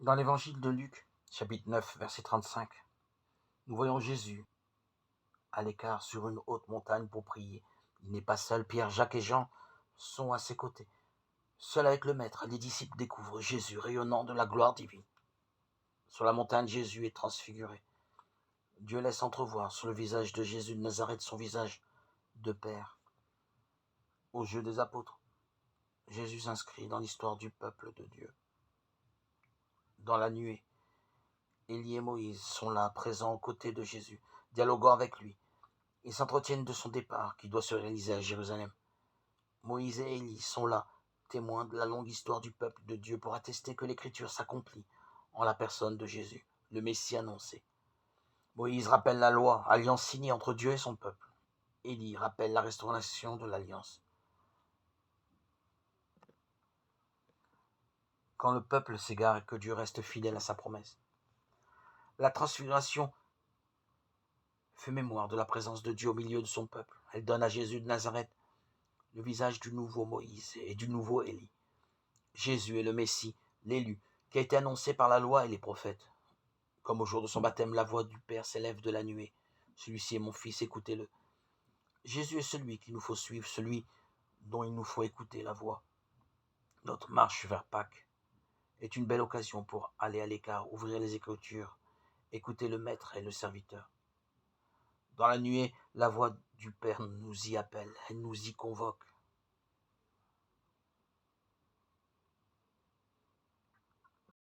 Dans l'évangile de Luc, chapitre 9, verset 35, nous voyons Jésus à l'écart sur une haute montagne pour prier. Il n'est pas seul, Pierre, Jacques et Jean sont à ses côtés. Seul avec le Maître, les disciples découvrent Jésus rayonnant de la gloire divine. Sur la montagne, Jésus est transfiguré. Dieu laisse entrevoir sur le visage de Jésus de Nazareth son visage de Père. Aux yeux des apôtres, Jésus s'inscrit dans l'histoire du peuple de Dieu. Dans la nuée, Élie et Moïse sont là, présents aux côtés de Jésus, dialoguant avec lui. Ils s'entretiennent de son départ qui doit se réaliser à Jérusalem. Moïse et Élie sont là, témoins de la longue histoire du peuple de Dieu pour attester que l'écriture s'accomplit en la personne de Jésus, le Messie annoncé. Moïse rappelle la loi, alliance signée entre Dieu et son peuple. Élie rappelle la restauration de l'alliance. Quand le peuple s'égare et que Dieu reste fidèle à sa promesse. La transfiguration fait mémoire de la présence de Dieu au milieu de son peuple. Elle donne à Jésus de Nazareth le visage du nouveau Moïse et du nouveau Élie. Jésus est le Messie, l'élu, qui a été annoncé par la loi et les prophètes. Comme au jour de son baptême, la voix du Père s'élève de la nuée. Celui-ci est mon Fils, écoutez-le. Jésus est celui qu'il nous faut suivre, celui dont il nous faut écouter la voix. Notre marche vers Pâques est une belle occasion pour aller à l'écart, ouvrir les Écritures, écouter le Maître et le Serviteur. Dans la nuée, la voix du Père nous y appelle, elle nous y convoque.